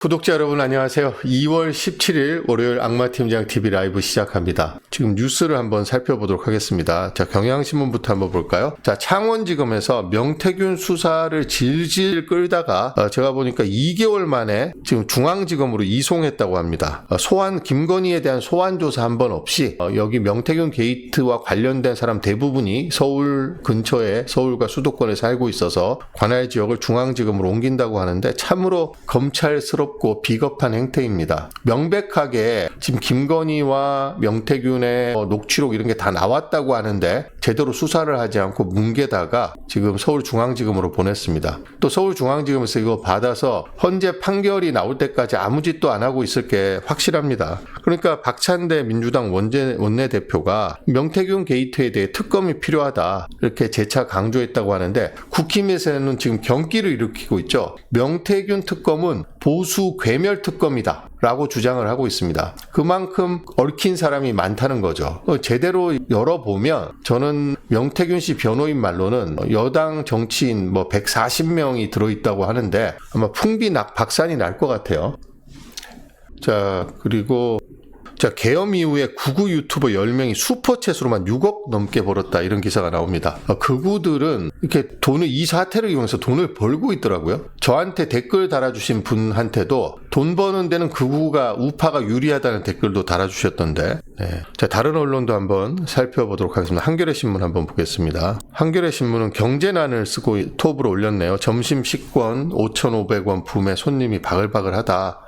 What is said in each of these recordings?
구독자 여러분 안녕하세요. 2월 17일 월요일 악마팀장TV 라이브 시작합니다. 지금 뉴스를 한번 살펴보도록 하겠습니다. 자, 경향신문부터 한번 볼까요? 자, 창원지검에서 명태균 수사를 질질 끌다가 제가 보니까 2개월 만에 지금 중앙지검으로 이송했다고 합니다. 김건희에 대한 소환조사 한 번 없이 여기 명태균 게이트와 관련된 사람 대부분이 서울 근처에 서울과 수도권에 살고 있어서 관할 지역을 중앙지검으로 옮긴다고 하는데 참으로 검찰스럽고 비겁한 행태입니다. 명백하게 지금 김건희와 명태균의 녹취록 이런 게 다 나왔다고 하는데 제대로 수사를 하지 않고 뭉개다가 지금 서울중앙지검으로 보냈습니다. 또 서울중앙지검에서 이거 받아서 헌재 판결이 나올 때까지 아무 짓도 안 하고 있을 게 확실합니다. 그러니까 박찬대 민주당 원내대표가 명태균 게이트에 대해 특검이 필요하다 이렇게 재차 강조했다고 하는데 국힘에서는 지금 경기를 일으키고 있죠. 명태균 특검은 보수 괴멸 특검이다 라고 주장을 하고 있습니다. 그만큼 얽힌 사람이 많다는 거죠. 제대로 열어보면 저는 명태균 씨 변호인 말로는 여당 정치인 140명이 들어있다고 하는데 아마 풍비박산이 날 것 같아요. 자, 그리고 계엄 이후에 극우 유튜버 10명이 슈퍼챗으로만 6억 넘게 벌었다 이런 기사가 나옵니다. 극우들은 이렇게 이 사태를 이용해서 돈을 벌고 있더라고요. 저한테 댓글 달아주신 분한테도 돈 버는 데는 극우가 우파가 유리하다는 댓글도 달아주셨던데. 네. 자, 다른 언론도 한번 살펴보도록 하겠습니다. 한겨레 신문 한번 보겠습니다. 한겨레 신문은 경제난을 쓰고 톱으로 올렸네요. 점심 식권 5,500원 붐에 손님이 바글바글하다.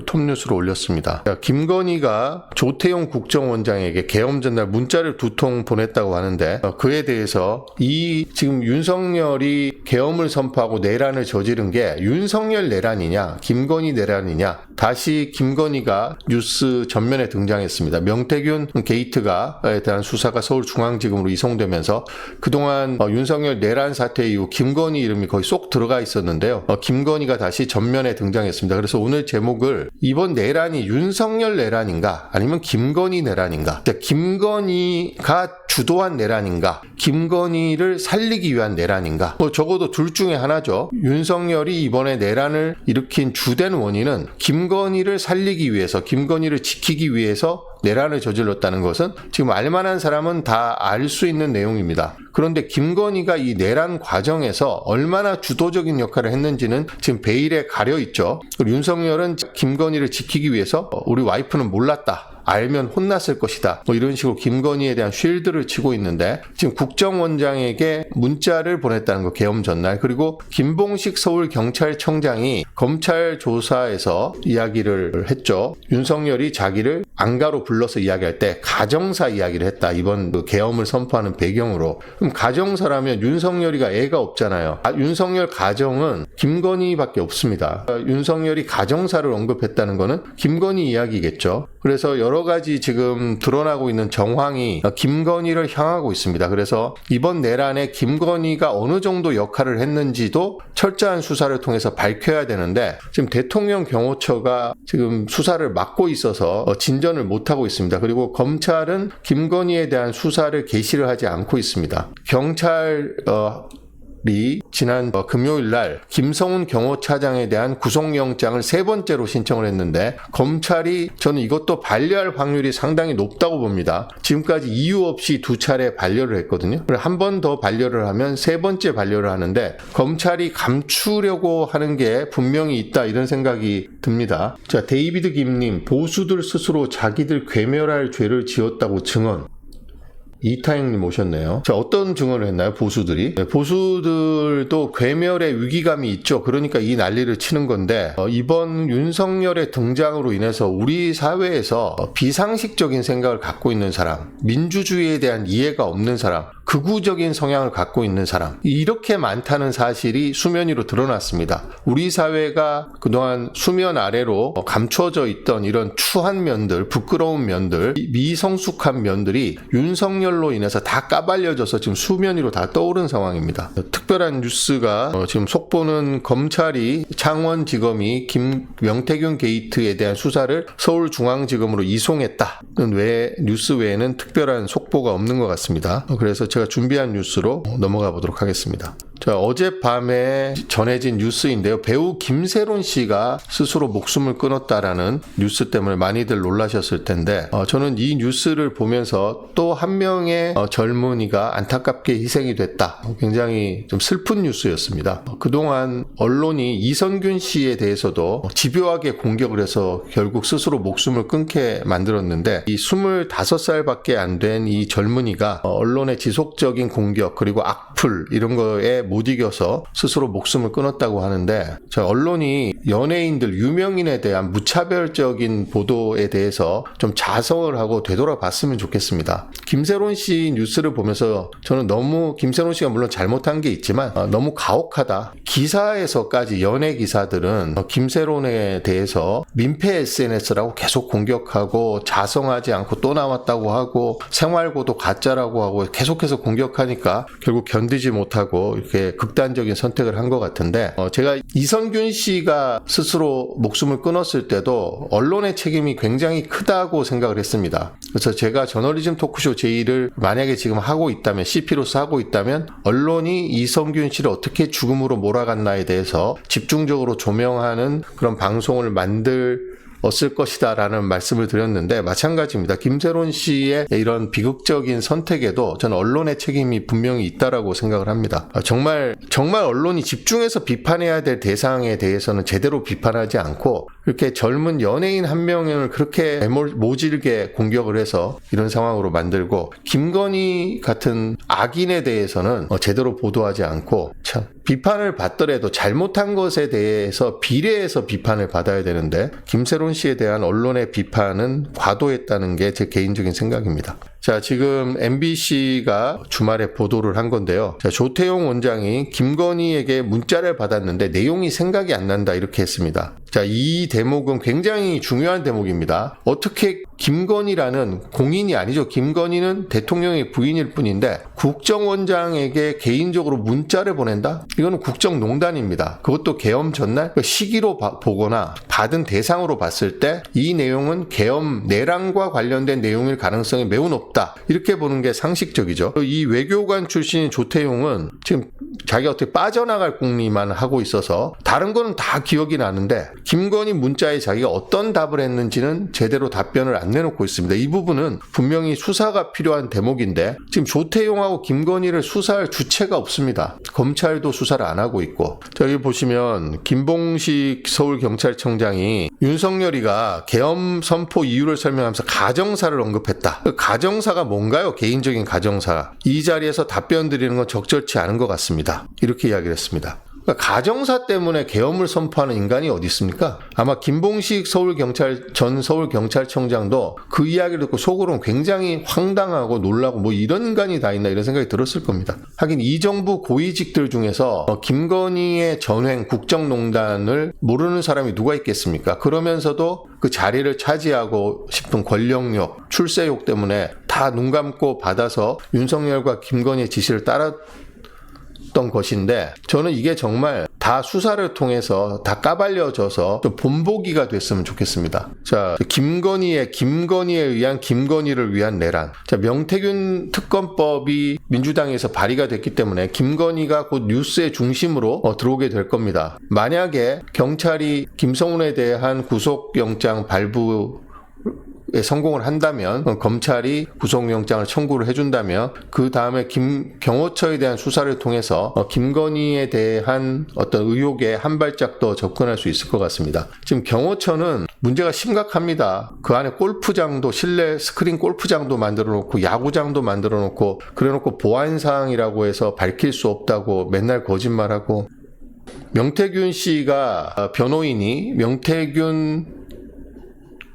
톱뉴스로 올렸습니다. 김건희가 조태용 국정원장에게 계엄 전날 문자를 2통 보냈다고 하는데 그에 대해서 지금 윤석열이 계엄을 선포하고 내란을 저지른 게 윤석열 내란이냐 김건희 내란이냐 다시 김건희가 뉴스 전면에 등장했습니다. 명태균 게이트에 대한 수사가 서울중앙지검으로 이송되면서 그동안 윤석열 내란 사태 이후 김건희 이름이 거의 쏙 들어가 있었는데요. 김건희가 다시 전면에 등장했습니다. 그래서 오늘 제목을 이번 내란이 윤석열 내란인가 아니면 김건희 내란인가, 김건희가 주도한 내란인가 김건희를 살리기 위한 내란인가, 적어도 둘 중에 하나죠. 윤석열이 이번에 내란을 일으킨 주된 원인은 김건희를 살리기 위해서 김건희를 지키기 위해서 내란을 저질렀다는 것은 지금 알만한 사람은 다 알 수 있는 내용입니다. 그런데 김건희가 이 내란 과정에서 얼마나 주도적인 역할을 했는지는 지금 베일에 가려 있죠. 그리고 윤석열은 김건희를 지키기 위해서 우리 와이프는 몰랐다. 알면 혼났을 것이다. 이런 식으로 김건희에 대한 쉴드를 치고 있는데 지금 국정원장에게 문자를 보냈다는 거, 계엄 전날. 그리고 김봉식 서울경찰청장이 검찰 조사에서 이야기를 했죠. 윤석열이 자기를 안가로 불러서 이야기할 때 가정사 이야기를 했다. 이번 계엄을 선포하는 배경으로. 그럼 가정사라면 윤석열이가 애가 없잖아요. 윤석열 가정은 김건희밖에 없습니다. 윤석열이 가정사를 언급했다는 거는 김건희 이야기겠죠. 그래서 여러 가지 지금 드러나고 있는 정황이 김건희를 향하고 있습니다. 그래서 이번 내란에 김건희가 어느 정도 역할을 했는지도 철저한 수사를 통해서 밝혀야 되는데 지금 대통령 경호처가 지금 수사를 막고 있어서 진전을 못하고 있습니다. 그리고 검찰은 김건희에 대한 수사를 개시를 하지 않고 있습니다. 지난 금요일 날 김성훈 경호차장에 대한 구속영장을 3번째로 신청을 했는데 검찰이 저는 이것도 반려할 확률이 상당히 높다고 봅니다. 지금까지 이유 없이 2차례 반려를 했거든요. 한 번 더 반려를 하면 3번째 반려를 하는데 검찰이 감추려고 하는 게 분명히 있다 이런 생각이 듭니다. 자, 데이비드 김님, 보수들 스스로 자기들 괴멸할 죄를 지었다고 증언. 이타영님 오셨네요. 자, 어떤 증언을 했나요? 보수들이? 네, 보수들도 괴멸의 위기감이 있죠. 그러니까 이 난리를 치는 건데 이번 윤석열의 등장으로 인해서 우리 사회에서 비상식적인 생각을 갖고 있는 사람, 민주주의에 대한 이해가 없는 사람, 극우적인 성향을 갖고 있는 사람, 이렇게 많다는 사실이 수면 위로 드러났습니다. 우리 사회가 그동안 수면 아래로 감춰져 있던 이런 추한 면들, 부끄러운 면들, 미성숙한 면들이 윤석열로 인해서 다 까발려져서 지금 수면 위로 다 떠오른 상황입니다. 특별한 뉴스가 지금 속보는 검찰이 창원지검이 명태균 게이트에 대한 수사를 서울중앙지검으로 이송했다는 뉴스 외에는 특별한 속보가 없는 것 같습니다. 그래서 제가 준비한 뉴스로 넘어가 보도록 하겠습니다. 자, 어젯밤에 전해진 뉴스인데요. 배우 김세론 씨가 스스로 목숨을 끊었다라는 뉴스 때문에 많이들 놀라셨을 텐데 저는 이 뉴스를 보면서 또 한 명의 젊은이가 안타깝게 희생이 됐다. 굉장히 좀 슬픈 뉴스였습니다. 그동안 언론이 이선균 씨에 대해서도 집요하게 공격을 해서 결국 스스로 목숨을 끊게 만들었는데 이 25살밖에 안 된 이 젊은이가 언론의 지속적인 공격 그리고 악플 이런 거에 못 이겨서 스스로 목숨을 끊었다고 하는데 언론이 연예인들 유명인에 대한 무차별적인 보도에 대해서 좀 자성을 하고 되돌아봤으면 좋겠습니다. 김세론 씨 뉴스를 보면서 저는 너무 김세론 씨가 물론 잘못한 게 있지만 너무 가혹하다. 기사에서까지 연예 기사들은 김세론에 대해서 민폐 SNS라고 계속 공격하고 자성하지 않고 또 나왔다고 하고 생활고도 가짜라고 하고 계속해서 공격하니까 결국 견디지 못하고 이렇게 극단적인 선택을 한 것 같은데 제가 이선균 씨가 스스로 목숨을 끊었을 때도 언론의 책임이 굉장히 크다고 생각을 했습니다. 그래서 제가 저널리즘 토크쇼 제1을 만약에 지금 하고 있다면 CP로서 하고 있다면 언론이 이선균 씨를 어떻게 죽음으로 몰아갔나에 대해서 집중적으로 조명하는 그런 방송을 만들었을 것이다 라는 말씀을 드렸는데 마찬가지입니다. 김세론 씨의 이런 비극적인 선택에도 저는 언론의 책임이 분명히 있다라고 생각을 합니다. 정말 언론이 집중해서 비판해야 될 대상에 대해서는 제대로 비판하지 않고 이렇게 젊은 연예인 한 명을 그렇게 모질게 공격을 해서 이런 상황으로 만들고 김건희 같은 악인에 대해서는 제대로 보도하지 않고 참 비판을 받더라도 잘못한 것에 대해서 비례해서 비판을 받아야 되는데 김세론 씨에 대한 언론의 비판은 과도했다는 게 제 개인적인 생각입니다. 자, 지금 MBC가 주말에 보도를 한 건데요. 자, 조태용 원장이 김건희에게 문자를 받았는데 내용이 생각이 안 난다 이렇게 했습니다. 자, 이 대목은 굉장히 중요한 대목입니다. 어떻게 김건희라는 공인이 아니죠. 김건희는 대통령의 부인일 뿐인데 국정원장에게 개인적으로 문자를 보낸다? 이거는 국정농단입니다. 그것도 계엄 전날 시기로 보거나 받은 대상으로 봤을 때 이 내용은 계엄 내란과 관련된 내용일 가능성이 매우 높다. 이렇게 보는 게 상식적이죠. 이 외교관 출신인 조태용은 지금 자기가 어떻게 빠져나갈 궁리만 하고 있어서 다른 거는 다 기억이 나는데 김건희 문자에 자기가 어떤 답을 했는지는 제대로 답변을 안 내놓고 있습니다. 이 부분은 분명히 수사가 필요한 대목인데 지금 조태용하고 김건희를 수사할 주체가 없습니다. 검찰도 수사를 안 하고 있고 저기 보시면 김봉식 서울경찰청장이 윤석열이가 계엄 선포 이유를 설명하면서 가정사를 언급했다. 그 가정사가 뭔가요? 개인적인 가정사. 이 자리에서 답변 드리는 건 적절치 않은 것 같습니다. 이렇게 이야기를 했습니다. 그러니까 가정사 때문에 계엄을 선포하는 인간이 어디 있습니까? 아마 김봉식 전 서울경찰청장도 그 이야기를 듣고 속으로는 굉장히 황당하고 놀라고 뭐 이런 인간이 다 있나 이런 생각이 들었을 겁니다. 하긴 이 정부 고위직들 중에서 김건희의 전횡 국정농단을 모르는 사람이 누가 있겠습니까? 그러면서도 그 자리를 차지하고 싶은 권력욕, 출세욕 때문에 다 눈 감고 받아서 윤석열과 김건희의 지시를 따랐던 것인데 저는 이게 정말 다 수사를 통해서 다 까발려져서 좀 본보기가 됐으면 좋겠습니다. 자, 김건희에 의한 김건희를 위한 내란. 자, 명태균 특검법이 민주당에서 발의가 됐기 때문에 김건희가 곧 뉴스의 중심으로 들어오게 될 겁니다. 만약에 경찰이 김성훈에 대한 구속영장 발부 성공을 한다면 검찰이 구속영장을 청구를 해준다면 그 다음에 경호처에 대한 수사를 통해서 김건희에 대한 어떤 의혹에 한 발짝 더 접근할 수 있을 것 같습니다. 지금 경호처는 문제가 심각합니다. 그 안에 골프장도 실내 스크린 골프장도 만들어 놓고 야구장도 만들어 놓고 그래 놓고 보안사항이라고 해서 밝힐 수 없다고 맨날 거짓말하고 명태균 씨가 변호인이 명태균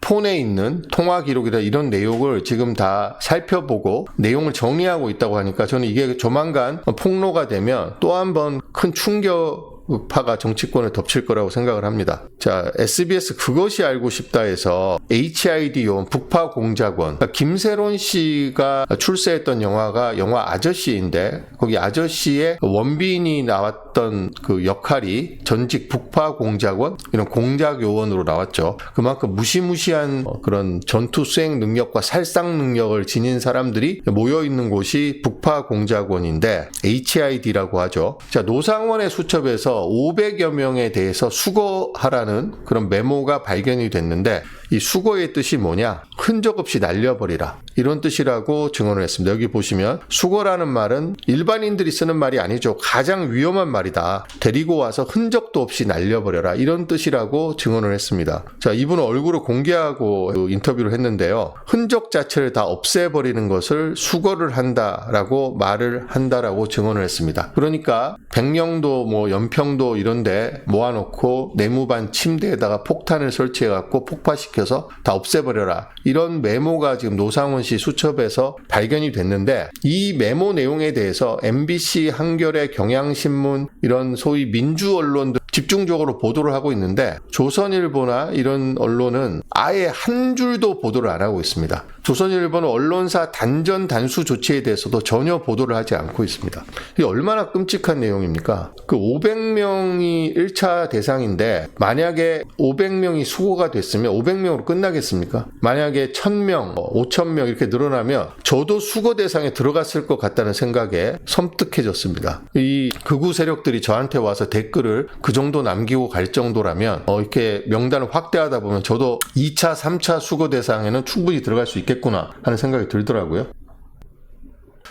폰에 있는 통화 기록이다 이런 내용을 지금 다 살펴보고 내용을 정리하고 있다고 하니까 저는 이게 조만간 폭로가 되면 또 한 번 큰 충격파가 정치권을 덮칠 거라고 생각을 합니다. 자, SBS 그것이 알고 싶다에서 HID 요원 북파공작원 그러니까 김세론 씨가 출세했던 영화가 영화 아저씨인데 거기 아저씨의 원빈이 나왔던 맡았던 그 역할이 전직 북파공작원 이런 공작요원으로 나왔죠. 그만큼 무시무시한 그런 전투 수행 능력과 살상 능력을 지닌 사람들이 모여있는 곳이 북파공작원인데 HID라고 하죠. 자, 노상원의 수첩에서 500여 명에 대해서 수거하라는 그런 메모가 발견이 됐는데 이 수거의 뜻이 뭐냐? 흔적 없이 날려버리라. 이런 뜻이라고 증언을 했습니다. 여기 보시면 수거라는 말은 일반인들이 쓰는 말이 아니죠. 가장 위험한 말이다. 데리고 와서 흔적도 없이 날려버려라. 이런 뜻이라고 증언을 했습니다. 자, 이분은 얼굴을 공개하고 인터뷰를 했는데요. 흔적 자체를 다 없애버리는 것을 수거를 한다라고 말을 한다라고 증언을 했습니다. 그러니까 백령도 뭐 연평도 이런데 모아놓고 내무반 침대에다가 폭탄을 설치해갖고 폭파시켜서 다 없애버려라. 이런 메모가 지금 노상원 씨 수첩에서 발견이 됐는데 이 메모 내용에 대해서 MBC, 한겨레, 경향신문 이런 소위 민주 언론들 집중적으로 보도를 하고 있는데 조선일보나 이런 언론은 아예 한 줄도 보도를 안 하고 있습니다. 조선일보는 언론사 단전 단수 조치에 대해서도 전혀 보도를 하지 않고 있습니다. 이게 얼마나 끔찍한 내용입니까? 그 500명이 1차 대상인데 만약에 500명이 수거가 됐으면 500명으로 끝나겠습니까? 만약에 1000명, 5000명 이렇게 늘어나면 저도 수거 대상에 들어갔을 것 같다는 생각에 섬뜩해졌습니다. 이 극우 세력들이 저한테 와서 댓글을 그 정도 남기고 갈 정도라면 이렇게 명단을 확대하다 보면 저도 2차, 3차 수거 대상에는 충분히 들어갈 수 있겠구나 하는 생각이 들더라고요.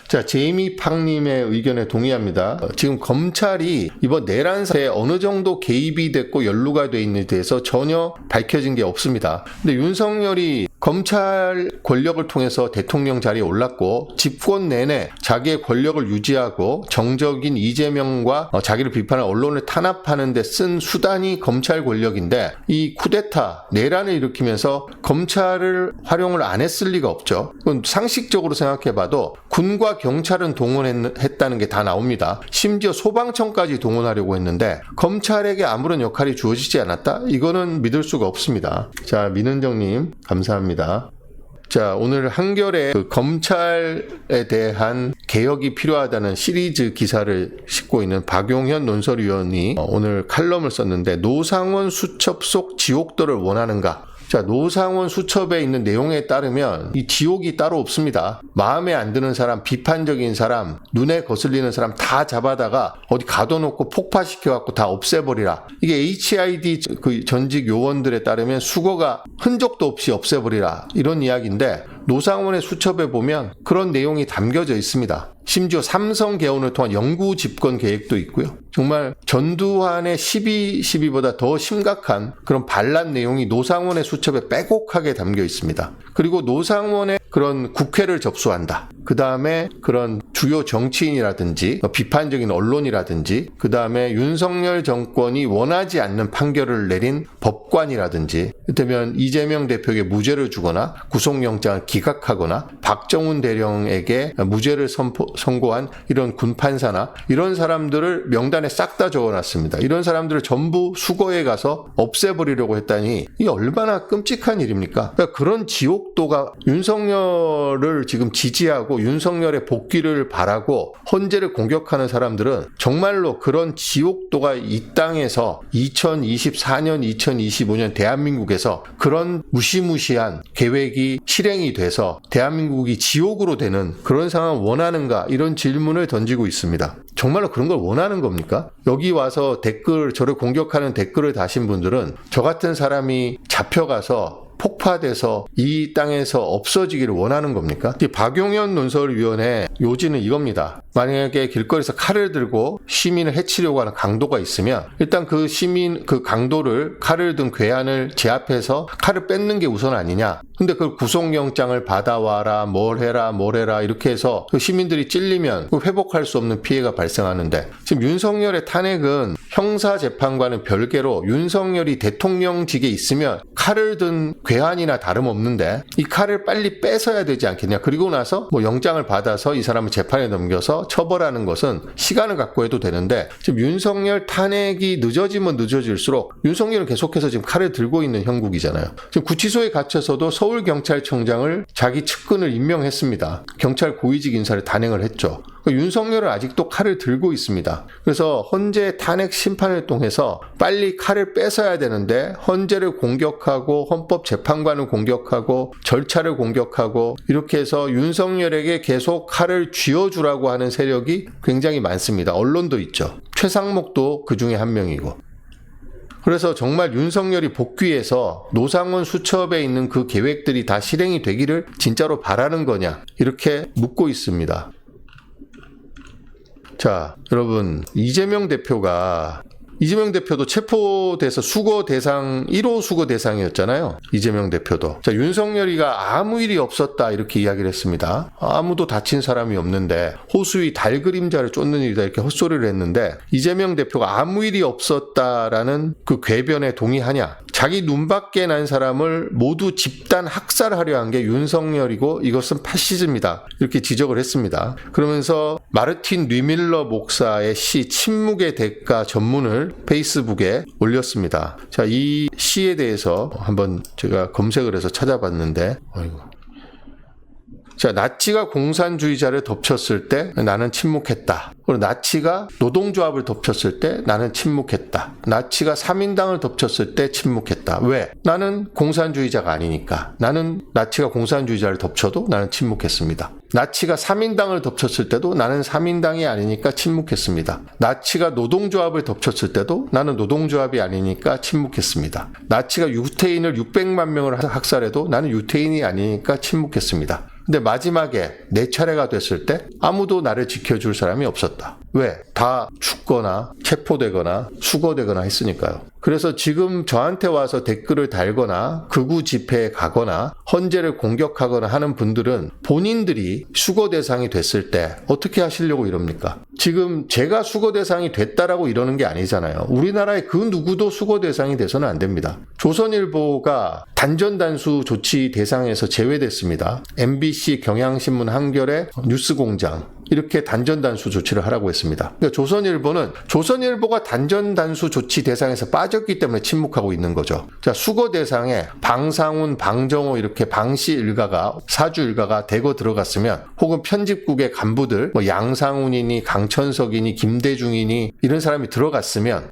자, 제이미 팍님의 의견에 동의합니다. 지금 검찰이 이번 내란 사태에 어느 정도 개입이 됐고 연루가 돼 있는지에 대해서 전혀 밝혀진 게 없습니다. 근데 윤석열이 검찰 권력을 통해서 대통령 자리에 올랐고 집권 내내 자기의 권력을 유지하고 정적인 이재명과 자기를 비판한 언론을 탄압하는 데 쓴 수단이 검찰 권력인데 이 쿠데타, 내란을 일으키면서 검찰을 활용을 안 했을 리가 없죠. 그건 상식적으로 생각해봐도 군과 경찰은 동원했다는 게 다 나옵니다. 심지어 소방청까지 동원하려고 했는데 검찰에게 아무런 역할이 주어지지 않았다? 이거는 믿을 수가 없습니다. 자, 민은정님 감사합니다. 자, 오늘 한겨레 검찰에 대한 개혁이 필요하다는 시리즈 기사를 싣고 있는 박용현 논설위원이 오늘 칼럼을 썼는데 노상원 수첩 속 지옥도를 원하는가? 자, 노상원 수첩에 있는 내용에 따르면 이 지옥이 따로 없습니다. 마음에 안 드는 사람, 비판적인 사람, 눈에 거슬리는 사람 다 잡아다가 어디 가둬놓고 폭파시켜갖고 다 없애버리라. 이게 HID 그 전직 요원들에 따르면 수거가 흔적도 없이 없애버리라. 이런 이야기인데 노상원의 수첩에 보면 그런 내용이 담겨져 있습니다. 심지어 삼성 개헌을 통한 영구 집권 계획도 있고요. 정말 전두환의 12.12보다 더 심각한 그런 반란 내용이 노상원의 수첩에 빼곡하게 담겨 있습니다. 그리고 노상원의 그런 국회를 접수한다. 그 다음에 그런 주요 정치인이라든지 비판적인 언론이라든지 그 다음에 윤석열 정권이 원하지 않는 판결을 내린 법관이라든지 이를테면 이재명 대표에게 무죄를 주거나 구속영장을 기각하거나 박정훈 대령에게 무죄를 선고한 이런 군판사나 이런 사람들을 명단에 싹 다 적어놨습니다. 이런 사람들을 전부 수거해 가서 없애버리려고 했다니 이게 얼마나 끔찍한 일입니까? 그러니까 그런 지옥도가 윤석열을 지금 지지하고 윤석열의 복귀를 바라고 헌재를 공격하는 사람들은 정말로 그런 지옥도가 이 땅에서 2024년, 2025년 대한민국에서 그런 무시무시한 계획이 실행이 돼서 대한민국이 지옥으로 되는 그런 상황을 원하는가 이런 질문을 던지고 있습니다. 정말로 그런 걸 원하는 겁니까? 여기 와서 저를 공격하는 댓글을 다신 분들은 저 같은 사람이 잡혀가서 폭파돼서 이 땅에서 없어지기를 원하는 겁니까? 박용현 논설위원회 요지는 이겁니다. 만약에 길거리에서 칼을 들고 시민을 해치려고 하는 강도가 있으면 일단 그 강도를 칼을 든 괴한을 제압해서 칼을 뺏는 게 우선 아니냐. 근데 그 구속영장을 받아와라, 뭘 해라 이렇게 해서 그 시민들이 찔리면 회복할 수 없는 피해가 발생하는데 지금 윤석열의 탄핵은 형사재판과는 별개로 윤석열이 대통령직에 있으면 칼을 든 괴한이나 다름없는데 이 칼을 빨리 뺏어야 되지 않겠냐. 그리고 나서 영장을 받아서 이 사람을 재판에 넘겨서 처벌하는 것은 시간을 갖고 해도 되는데 지금 윤석열 탄핵이 늦어지면 늦어질수록 윤석열은 계속해서 지금 칼을 들고 있는 형국이잖아요. 지금 구치소에 갇혀서도 서울경찰청장을 자기 측근을 임명했습니다. 경찰 고위직 인사를 단행을 했죠. 윤석열은 아직도 칼을 들고 있습니다. 그래서 헌재 탄핵 심판을 통해서 빨리 칼을 뺏어야 되는데 헌재를 공격하고 헌법재판관을 공격하고 절차를 공격하고 이렇게 해서 윤석열에게 계속 칼을 쥐어주라고 하는 세력이 굉장히 많습니다. 언론도 있죠. 최상목도 그 중에 한 명이고. 그래서 정말 윤석열이 복귀해서 노상원 수첩에 있는 그 계획들이 다 실행이 되기를 진짜로 바라는 거냐 이렇게 묻고 있습니다. 자, 여러분 이재명 대표도 체포돼서 수거 대상 1호 수거 대상이었잖아요. 이재명 대표도. 자, 윤석열이가 아무 일이 없었다 이렇게 이야기를 했습니다. 아무도 다친 사람이 없는데 호수위 달 그림자를 쫓는 일이다 이렇게 헛소리를 했는데 이재명 대표가 아무 일이 없었다라는 그 궤변에 동의하냐? 자기 눈밖에 난 사람을 모두 집단 학살하려 한 게 윤석열이고 이것은 파시즘이다 이렇게 지적을 했습니다. 그러면서 마르틴 뉘밀러 목사의 시 침묵의 대가 전문을 페이스북에 올렸습니다. 자, 이 시에 대해서 한번 제가 검색을 해서 찾아봤는데 자, 나치가 공산주의자를 덮쳤을 때 나는 침묵했다. 그리고 나치가 노동조합을 덮쳤을 때 나는 침묵했다. 나치가 3인당을 덮쳤을 때 침묵했다. 왜? 나는 공산주의자가 아니니까. 나는 나치가 공산주의자를 덮쳐도 나는 침묵했습니다. 나치가 3인당을 덮쳤을 때도 나는 3인당이 아니니까 침묵했습니다. 나치가 노동조합을 덮쳤을 때도 나는 노동조합이 아니니까 침묵했습니다. 나치가 유태인을 600만 명을 학살해도 나는 유태인이 아니니까 침묵했습니다. 근데 마지막에 내 차례가 됐을 때 아무도 나를 지켜줄 사람이 없었다. 왜? 다 죽거나 체포되거나 수거되거나 했으니까요. 그래서 지금 저한테 와서 댓글을 달거나 극우 집회에 가거나 헌재를 공격하거나 하는 분들은 본인들이 수거 대상이 됐을 때 어떻게 하시려고 이럽니까? 지금 제가 수거 대상이 됐다라고 이러는 게 아니잖아요. 우리나라의 그 누구도 수거 대상이 돼서는 안 됩니다. 조선일보가 단전단수 조치 대상에서 제외됐습니다. MBC, 경향신문, 한겨레, 뉴스공장 이렇게 단전단수 조치를 하라고 했습니다. 그러니까 조선일보가 단전단수 조치 대상에서 빠졌기 때문에 침묵하고 있는 거죠. 자, 수거 대상에 방상훈, 방정호 이렇게 방씨 일가가 사주 일가가 대거 들어갔으면 혹은 편집국의 간부들 뭐 양상훈이니 강천석이니 김대중이니 이런 사람이 들어갔으면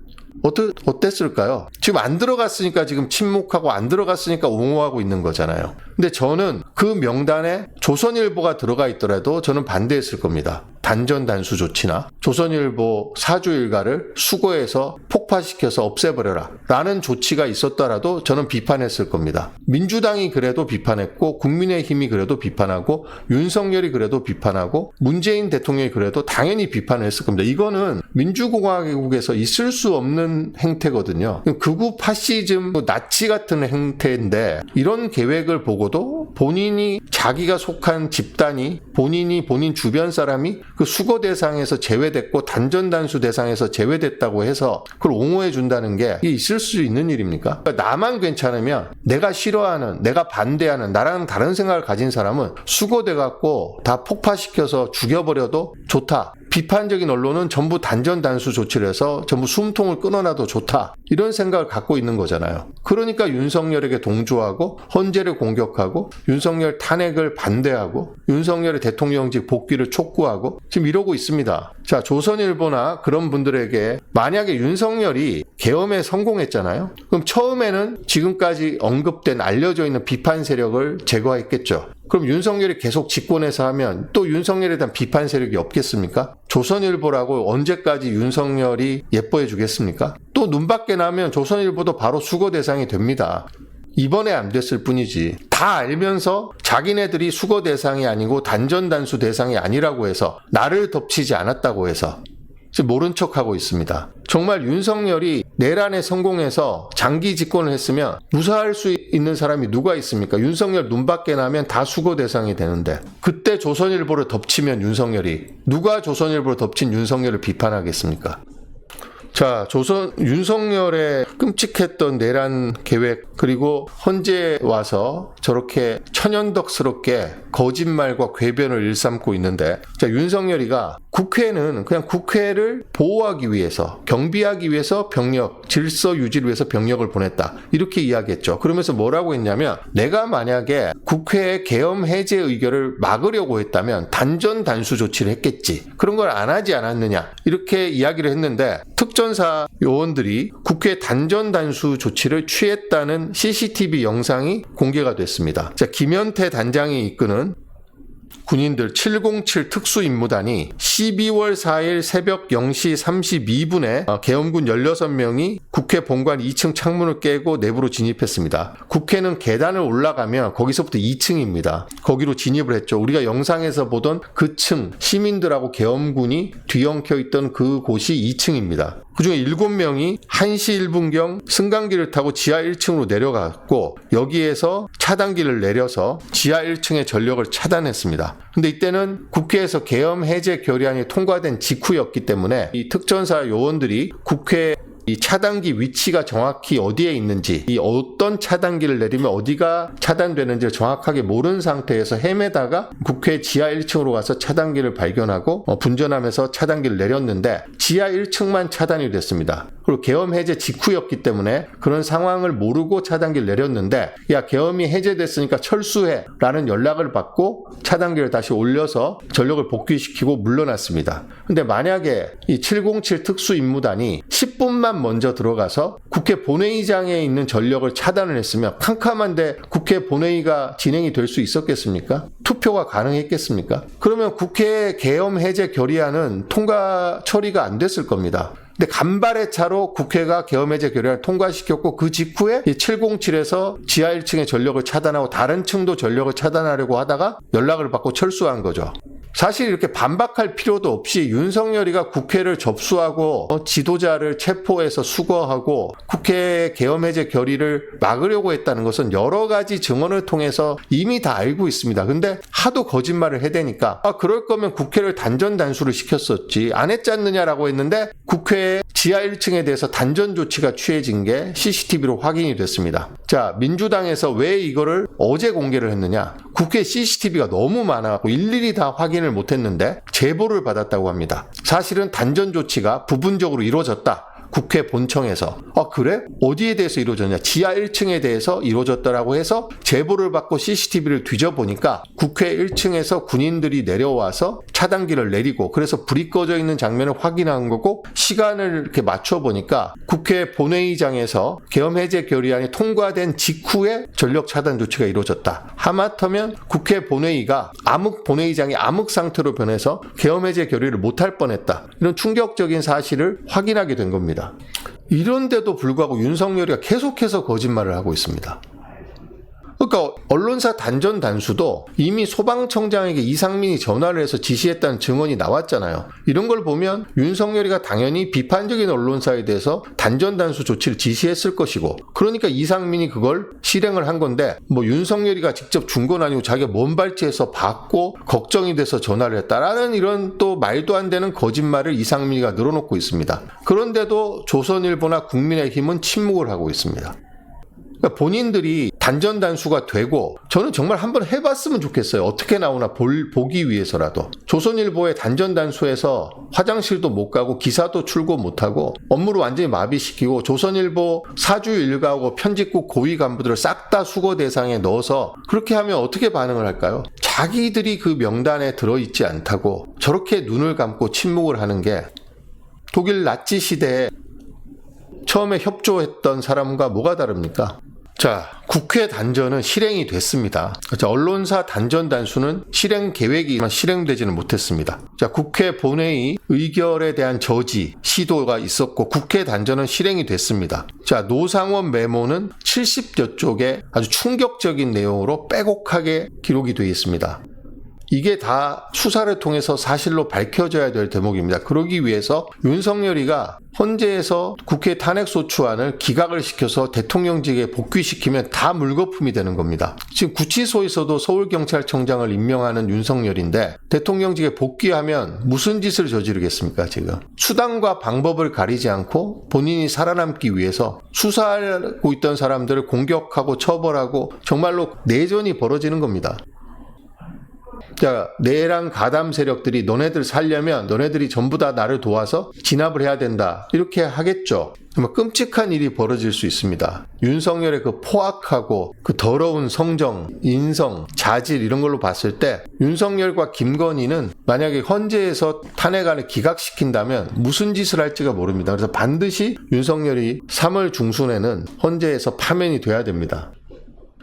어땠을까요? 지금 안 들어갔으니까 지금 침묵하고 안 들어갔으니까 옹호하고 있는 거잖아요. 근데 저는 그 명단에 조선일보가 들어가 있더라도 저는 반대했을 겁니다. 단전단수 조치나 조선일보 사주 일가를 수거해서 폭파시켜서 없애버려라 라는 조치가 있었더라도 저는 비판했을 겁니다. 민주당이 그래도 비판했고 국민의힘이 그래도 비판하고 윤석열이 그래도 비판하고 문재인 대통령이 그래도 당연히 비판을 했을 겁니다. 이거는 민주공화국에서 있을 수 없는 행태거든요. 극우 파시즘, 나치 같은 행태인데 이런 계획을 보고도 본인이 자기가 속한 집단이 본인 주변 사람이 그 수거 대상에서 제외됐고 단전단수 대상에서 제외됐다고 해서 그걸 옹호해 준다는 게 이게 있을 수 있는 일입니까? 그러니까 나만 괜찮으면 내가 싫어하는, 내가 반대하는, 나랑 다른 생각을 가진 사람은 수거돼 갖고 다 폭파시켜서 죽여버려도 좋다. 비판적인 언론은 전부 단전단수 조치를 해서 전부 숨통을 끊어놔도 좋다. 이런 생각을 갖고 있는 거잖아요. 그러니까 윤석열에게 동조하고 헌재를 공격하고 윤석열 탄핵을 반대하고 윤석열의 대통령직 복귀를 촉구하고 지금 이러고 있습니다. 자, 조선일보나 그런 분들에게 만약에 윤석열이 계엄에 성공했잖아요. 그럼 처음에는 지금까지 언급된 알려져 있는 비판 세력을 제거했겠죠. 그럼 윤석열이 계속 집권해서 하면 또 윤석열에 대한 비판 세력이 없겠습니까? 조선일보라고 언제까지 윤석열이 예뻐해 주겠습니까? 또 눈밖에 나면 조선일보도 바로 수거 대상이 됩니다. 이번에 안 됐을 뿐이지 다 알면서 자기네들이 수거 대상이 아니고 단전단수 대상이 아니라고 해서 나를 덮치지 않았다고 해서 지금 모른 척하고 있습니다. 정말 윤석열이 내란에 성공해서 장기 집권을 했으면 무사할 수 있는 사람이 누가 있습니까? 윤석열 눈밖에 나면 다 수거 대상이 되는데 그때 조선일보를 덮치면 윤석열이 누가 조선일보를 덮친 윤석열을 비판하겠습니까? 자, 윤석열의 끔찍했던 내란 계획, 그리고 헌재 와서 저렇게 천연덕스럽게 거짓말과 궤변을 일삼고 있는데, 자, 윤석열이가 국회는 그냥 국회를 보호하기 위해서, 경비하기 위해서 병력, 질서 유지를 위해서 병력을 보냈다, 이렇게 이야기했죠. 그러면서 뭐라고 했냐면, 내가 만약에 국회의 계엄 해제 의결을 막으려고 했다면 단전 단수 조치를 했겠지, 그런 걸 안 하지 않았느냐, 이렇게 이야기를 했는데, 특전사 요원들이 국회 단전 단수 조치를 취했다는 CCTV 영상이 공개가 됐습니다. 자, 김현태 단장이 이끄는 군인들 707 특수임무단이 12월 4일 새벽 0시 32분에 계엄군 16명이 국회 본관 2층 창문을 깨고 내부로 진입했습니다. 국회는 계단을 올라가면 거기서부터 2층입니다. 거기로 진입을 했죠. 우리가 영상에서 보던 그 층, 시민들하고 계엄군이 뒤엉켜 있던 그 곳이 2층입니다. 그중에 7명이 1시 1분경 승강기를 타고 지하 1층으로 내려갔고, 여기에서 차단기를 내려서 지하 1층의 전력을 차단했습니다. 근데 이때는 국회에서 계엄 해제 결의안이 통과된 직후였기 때문에 이 특전사 요원들이 국회 이 차단기 위치가 정확히 어디에 있는지, 이 어떤 차단기를 내리면 어디가 차단되는지를 정확하게 모르는 상태에서 헤매다가 국회 지하 1층으로 가서 차단기를 발견하고 분전하면서 차단기를 내렸는데, 지하 1층만 차단이 됐습니다. 그리고 계엄 해제 직후였기 때문에 그런 상황을 모르고 차단기를 내렸는데, 야, 계엄이 해제됐으니까 철수해 라는 연락을 받고 차단기를 다시 올려서 전력을 복귀시키고 물러났습니다. 근데 만약에 이 707 특수임무단이 10분만 먼저 들어가서 국회 본회의장에 있는 전력을 차단을 했으면 캄캄한데 국회 본회의가 진행이 될 수 있었겠습니까? 투표가 가능했겠습니까? 그러면 국회 계엄 해제 결의안은 통과 처리가 안 됐을 겁니다. 근데 간발의 차로 국회가 계엄해제 결의안을 통과시켰고, 그 직후에 707에서 지하 1층의 전력을 차단하고 다른 층도 전력을 차단하려고 하다가 연락을 받고 철수한 거죠. 사실 이렇게 반박할 필요도 없이 윤석열이가 국회를 접수하고 지도자를 체포해서 수거하고 국회 계엄해제 결의를 막으려고 했다는 것은 여러 가지 증언을 통해서 이미 다 알고 있습니다. 근데 하도 거짓말을 해대니까, 그럴 거면 국회를 단전 단수를 시켰었지 안 했지 않느냐라고 했는데, 국회 지하 1층에 대해서 단전 조치가 취해진 게 CCTV로 확인이 됐습니다. 자, 민주당에서 왜 이거를 어제 공개를 했느냐? 국회 CCTV가 너무 많아갖고 일일이 다 확인을 못했는데 제보를 받았다고 합니다. 사실은 단전 조치가 부분적으로 이루어졌다, 국회 본청에서. 그래? 어디에 대해서 이루어졌냐? 지하 1층에 대해서 이루어졌다라고 해서 제보를 받고 CCTV를 뒤져보니까 국회 1층에서 군인들이 내려와서 차단기를 내리고, 그래서 불이 꺼져 있는 장면을 확인한 거고, 시간을 이렇게 맞춰보니까 국회 본회의장에서 계엄 해제 결의안이 통과된 직후에 전력 차단 조치가 이루어졌다. 하마터면 국회 본회의가 본회의장이 암흑 상태로 변해서 계엄 해제 결의를 못할 뻔했다. 이런 충격적인 사실을 확인하게 된 겁니다. 이런데도 불구하고 윤석열이가 계속해서 거짓말을 하고 있습니다. 그러니까 언론사 단전 단수도 이미 소방청장에게 이상민이 전화를 해서 지시했다는 증언이 나왔잖아요. 이런 걸 보면 윤석열이가 당연히 비판적인 언론사에 대해서 단전 단수 조치를 지시했을 것이고, 그러니까 이상민이 그걸 실행을 한 건데, 윤석열이가 직접 준 건 아니고 자기가 몸발치해서 받고 걱정이 돼서 전화를 했다라는 이런 또 말도 안 되는 거짓말을 이상민이가 늘어놓고 있습니다. 그런데도 조선일보나 국민의힘은 침묵을 하고 있습니다. 그러니까 본인들이 단전 단수가 되고, 저는 정말 한번 해봤으면 좋겠어요. 어떻게 나오나 보기 위해서라도. 조선일보의 단전 단수에서 화장실도 못 가고 기사도 출고 못하고 업무를 완전히 마비시키고, 조선일보 사주 일가하고 편집국 고위 간부들을 싹 다 수거 대상에 넣어서 그렇게 하면 어떻게 반응을 할까요? 자기들이 그 명단에 들어있지 않다고 저렇게 눈을 감고 침묵을 하는 게, 독일 나치 시대에 처음에 협조했던 사람과 뭐가 다릅니까? 자, 국회 단전은 실행이 됐습니다. 자, 언론사 단전 단수는 실행 계획이지만 실행되지는 못했습니다. 자, 국회 본회의 의결에 대한 저지, 시도가 있었고 국회 단전은 실행이 됐습니다. 자, 노상원 메모는 70여 쪽에 아주 충격적인 내용으로 빼곡하게 기록이 되어 있습니다. 이게 다 수사를 통해서 사실로 밝혀져야 될 대목입니다. 그러기 위해서 윤석열이가 헌재에서 국회 탄핵소추안을 기각을 시켜서 대통령직에 복귀시키면 다 물거품이 되는 겁니다. 지금 구치소에서도 서울경찰청장을 임명하는 윤석열인데 대통령직에 복귀하면 무슨 짓을 저지르겠습니까 지금. 수단과 방법을 가리지 않고 본인이 살아남기 위해서 수사하고 있던 사람들을 공격하고 처벌하고 정말로 내전이 벌어지는 겁니다. 자, 내랑 가담 세력들이 너네들 살려면 너네들이 전부 다 나를 도와서 진압을 해야 된다. 이렇게 하겠죠. 정말 끔찍한 일이 벌어질 수 있습니다. 윤석열의 그 포악하고 그 더러운 성정, 인성, 자질 이런 걸로 봤을 때 윤석열과 김건희는 만약에 헌재에서 탄핵안을 기각시킨다면 무슨 짓을 할지가 모릅니다. 그래서 반드시 윤석열이 3월 중순에는 헌재에서 파면이 돼야 됩니다.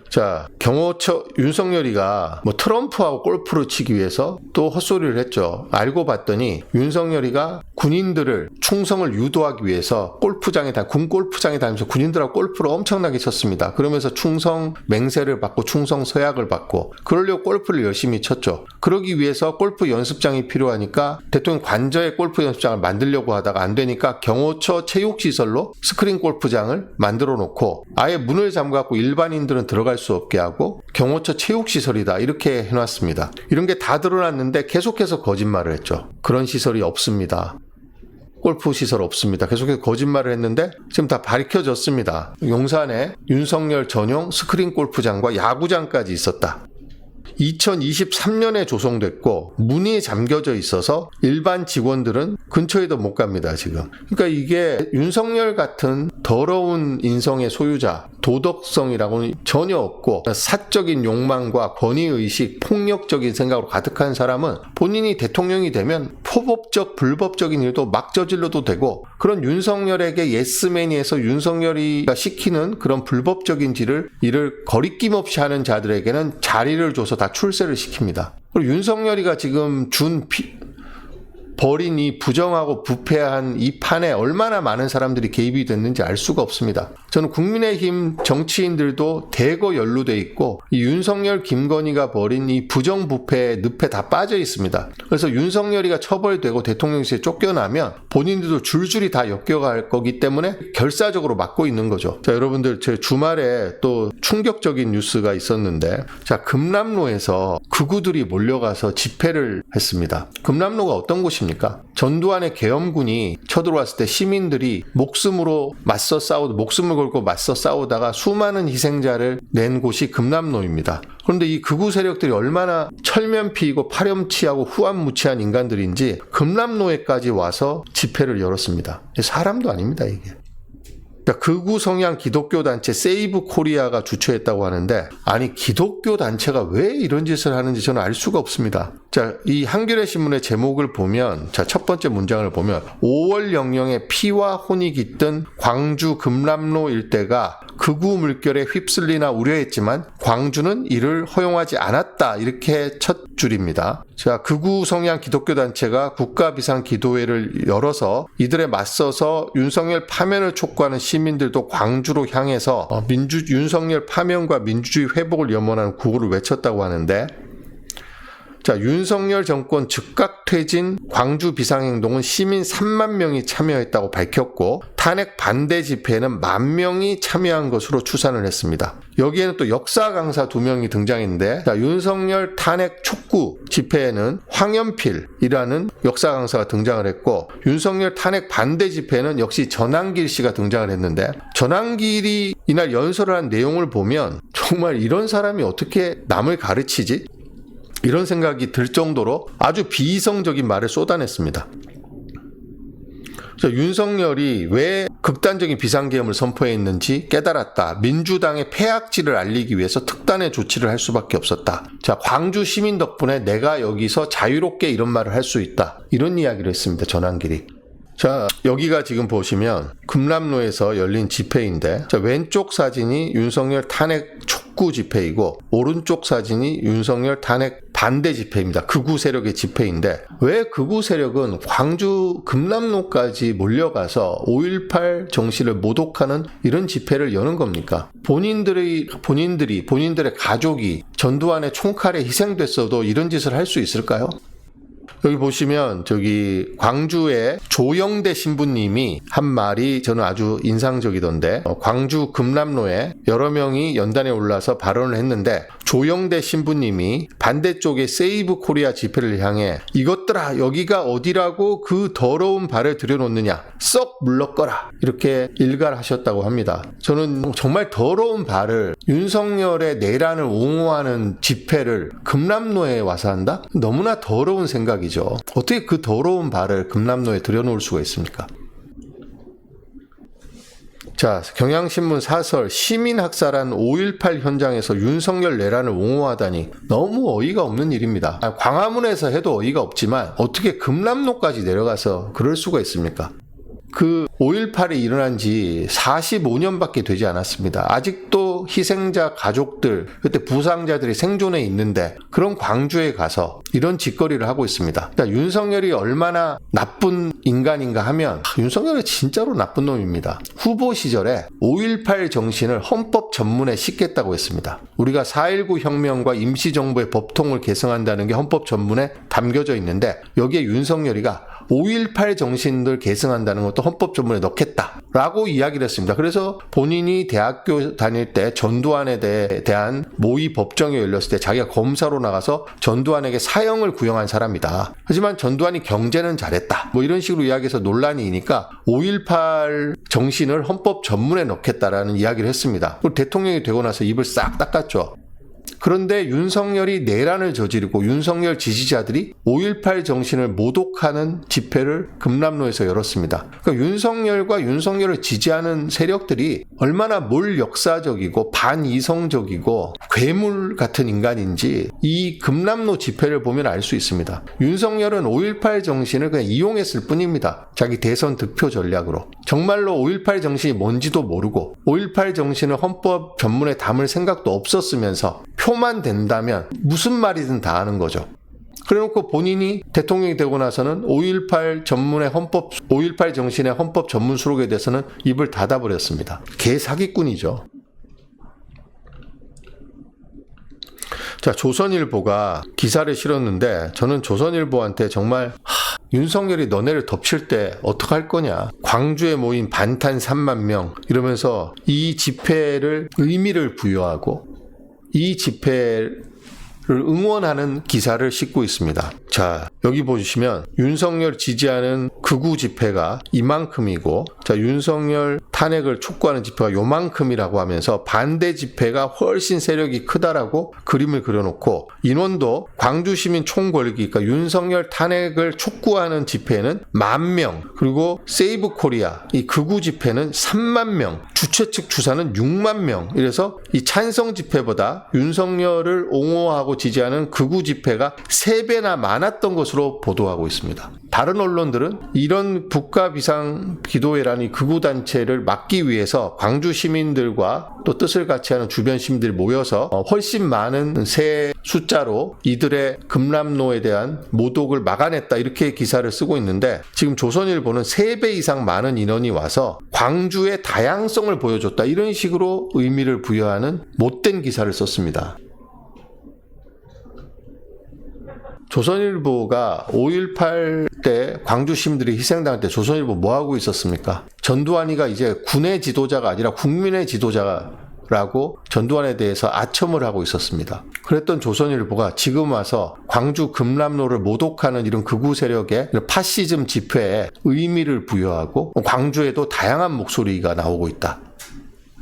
자, 경호처 윤석열이가 뭐 트럼프하고 골프를 치기 위해서 또 헛소리를 했죠. 알고 봤더니 윤석열이가 군인들을 충성을 유도하기 위해서 군 골프장에 다니면서 군인들하고 골프를 엄청나게 쳤습니다. 그러면서 충성 맹세를 받고 충성 서약을 받고 그러려고 골프를 열심히 쳤죠. 그러기 위해서 골프 연습장이 필요하니까 대통령 관저에 골프 연습장을 만들려고 하다가 안 되니까 경호처 체육시설로 스크린 골프장을 만들어 놓고 아예 문을 잠가고 일반인들은 들어갈 수 없게 하고 경호처 체육시설이다 이렇게 해놨습니다. 이런 게 다 드러났는데 계속해서 거짓말을 했죠. 그런 시설이 없습니다. 골프 시설 없습니다. 계속해서 거짓말을 했는데 지금 다 밝혀졌습니다. 용산에 윤석열 전용 스크린 골프장과 야구장까지 있었다. 2023년에 조성됐고 문이 잠겨져 있어서 일반 직원들은 근처에도 못 갑니다 지금. 그러니까 이게 윤석열 같은 더러운 인성의 소유자, 도덕성이라고는 전혀 없고 사적인 욕망과 권위의식, 폭력적인 생각으로 가득한 사람은 본인이 대통령이 되면 포법적, 불법적인 일도 막 저질러도 되고 그런 윤석열에게 예스맨이해서 윤석열이가 시키는 그런 불법적인 일을 거리낌 없이 하는 자들에게는 자리를 줘서 다 출세를 시킵니다. 그리고 윤석열이가 지금 벌인 이 부정하고 부패한 이 판에 얼마나 많은 사람들이 개입이 됐는지 알 수가 없습니다. 저는 국민의힘 정치인들도 대거 연루돼 있고 이 윤석열, 김건희가 벌인 이 부정부패의 늪에 다 빠져 있습니다. 그래서 윤석열이가 처벌되고 대통령실에 쫓겨나면 본인들도 줄줄이 다 엮여갈 거기 때문에 결사적으로 막고 있는 거죠. 자, 여러분들 제 주말에 또 충격적인 뉴스가 있었는데 자, 금남로에서 극우들이 몰려가서 집회를 했습니다. 금남로가 어떤 곳입니까? 전두환의 계엄군이 쳐들어왔을 때 시민들이 목숨을 걸고 맞서 싸우다가 수많은 희생자를 낸 곳이 금남로입니다. 그런데 이 극우 세력들이 얼마나 철면피이고 파렴치하고 후안무치한 인간들인지 금남로에까지 와서 집회를 열었습니다. 사람도 아닙니다 이게. 그러니까 극우 성향 기독교 단체 세이브 코리아가 주최했다고 하는데 아니 기독교 단체가 왜 이런 짓을 하는지 저는 알 수가 없습니다. 자, 이 한겨레 신문의 제목을 보면 자, 첫 번째 문장을 보면 5월 영영에 피와 혼이 깃든 광주 금남로 일대가 극우 물결에 휩쓸리나 우려했지만 광주는 이를 허용하지 않았다. 이렇게 첫 줄입니다. 자, 극우 성향 기독교 단체가 국가 비상 기도회를 열어서 이들에 맞서서 윤석열 파면을 촉구하는 시민들도 광주로 향해서 윤석열 파면과 민주주의 회복을 염원하는 구호를 외쳤다고 하는데 자, 윤석열 정권 즉각 퇴진 광주 비상행동은 시민 3만 명이 참여했다고 밝혔고 탄핵 반대 집회에는 10,000명이 참여한 것으로 추산을 했습니다. 여기에는 또 역사 강사 2명이 등장했는데 자, 윤석열 탄핵 촉구 집회에는 황연필이라는 역사 강사가 등장을 했고 윤석열 탄핵 반대 집회에는 역시 전한길 씨가 등장을 했는데 전한길이 이날 연설을 한 내용을 보면 정말 이런 사람이 어떻게 남을 가르치지? 이런 생각이 들 정도로 아주 비이성적인 말을 쏟아냈습니다. 윤석열이 왜 극단적인 비상계엄을 선포했는지 깨달았다. 민주당의 폐악질을 알리기 위해서 특단의 조치를 할 수밖에 없었다. 자, 광주 시민 덕분에 내가 여기서 자유롭게 이런 말을 할 수 있다. 이런 이야기를 했습니다. 전한길이. 자, 여기가 지금 보시면 금남로에서 열린 집회인데 자, 왼쪽 사진이 윤석열 탄핵 촉구 집회이고 오른쪽 사진이 윤석열 탄핵 반대 집회입니다. 극우 세력의 집회인데 왜 극우 세력은 광주 금남로까지 몰려가서 5.18 정신을 모독하는 이런 집회를 여는 겁니까? 본인들의 가족이 전두환의 총칼에 희생됐어도 이런 짓을 할 수 있을까요? 여기 보시면 저기 광주의 조영대 신부님이 한 말이 저는 아주 인상적이던데, 광주 금남로에 여러 명이 연단에 올라서 발언을 했는데 조영대 신부님이 반대쪽의 세이브 코리아 집회를 향해 이것들아 여기가 어디라고 그 더러운 발을 들여놓느냐 썩 물러거라 이렇게 일갈하셨다고 합니다. 저는 정말 더러운 발을 윤석열의 내란을 옹호하는 집회를 금남로에 와서 한다? 너무나 더러운 생각이죠. 어떻게 그 더러운 발을 금남로에 들여놓을 수가 있습니까? 자, 경향신문 사설 시민학살한 5.18 현장에서 윤석열 내란을 옹호하다니 너무 어이가 없는 일입니다. 광화문에서 해도 어이가 없지만 어떻게 금남로까지 내려가서 그럴 수가 있습니까? 그 5.18이 일어난 지 45년밖에 되지 않았습니다. 아직도 희생자 가족들, 그때 부상자들이 생존해 있는데 그런 광주에 가서 이런 짓거리를 하고 있습니다. 그러니까 윤석열이 얼마나 나쁜 인간인가 하면 윤석열이 진짜로 나쁜 놈입니다. 후보 시절에 5.18 정신을 헌법 전문에 싣겠다고 했습니다. 우리가 4.19 혁명과 임시정부의 법통을 개성한다는 게 헌법 전문에 담겨져 있는데 여기에 윤석열이가 5.18 정신을 계승한다는 것도 헌법 전문에 넣겠다라고 이야기를 했습니다. 그래서 본인이 대학교 다닐 때 전두환에 대한 모의 법정이 열렸을 때 자기가 검사로 나가서 전두환에게 사형을 구형한 사람이다. 하지만 전두환이 경제는 잘했다. 뭐 이런 식으로 이야기해서 논란이 이니까 5.18 정신을 헌법 전문에 넣겠다라는 이야기를 했습니다. 그리고 대통령이 되고 나서 입을 싹 닦았죠. 그런데 윤석열이 내란을 저지르고 윤석열 지지자들이 5.18 정신을 모독하는 집회를 금남로에서 열었습니다. 그러니까 윤석열과 윤석열을 지지하는 세력들이 얼마나 몰역사적이고 반이성적이고 괴물 같은 인간인지 이 금남로 집회를 보면 알 수 있습니다. 윤석열은 5.18 정신을 그냥 이용했을 뿐입니다. 자기 대선 득표 전략으로. 정말로 5.18 정신이 뭔지도 모르고 5.18 정신을 헌법 전문에 담을 생각도 없었으면서 표만 된다면 무슨 말이든 다 하는 거죠. 그래놓고 본인이 대통령이 되고 나서는 5.18 정신의 헌법 전문 수록에 대해서는 입을 닫아버렸습니다. 개사기꾼이죠. 자, 조선일보가 기사를 실었는데 저는 조선일보한테 정말 윤석열이 너네를 덮칠 때 어떡할 거냐. 광주에 모인 반탄 3만 명 이러면서 이 집회를 의미를 부여하고 이 집회를 응원하는 기사를 싣고 있습니다. 자, 여기 보시면 윤석열 지지하는 극우 집회가 이만큼이고, 자, 윤석열 탄핵을 촉구하는 집회가 요만큼이라고 하면서 반대 집회가 훨씬 세력이 크다라고 그림을 그려놓고, 인원도 광주시민 총궐기, 그러니까 윤석열 탄핵을 촉구하는 집회는 10,000명, 그리고 세이브 코리아 이 극우 집회는 30,000명, 주최 측 주사는 60,000명. 이래서 이 찬성 집회보다 윤석열을 옹호하고 지지하는 극우 집회가 3배나 많았던 것으로 보도하고 있습니다. 다른 언론들은 이런 국가 비상 기도회라는 극우 단체를 막기 위해서 광주 시민들과 또 뜻을 같이 하는 주변 시민들이 모여서 훨씬 많은 새 숫자로 이들의 금남로에 대한 모독을 막아냈다 이렇게 기사를 쓰고 있는데, 지금 조선일보는 3배 이상 많은 인원이 와서 광주의 다양성을 보여줬다 이런 식으로 의미를 부여하는 못된 기사를 썼습니다. 조선일보가 5.18 때 광주 시민들이 희생당할 때 조선일보 뭐 하고 있었습니까? 전두환이가 이제 군의 지도자가 아니라 국민의 지도자라고 전두환에 대해서 아첨을 하고 있었습니다. 그랬던 조선일보가 지금 와서 광주 금남로를 모독하는 이런 극우 세력의 파시즘 집회에 의미를 부여하고 광주에도 다양한 목소리가 나오고 있다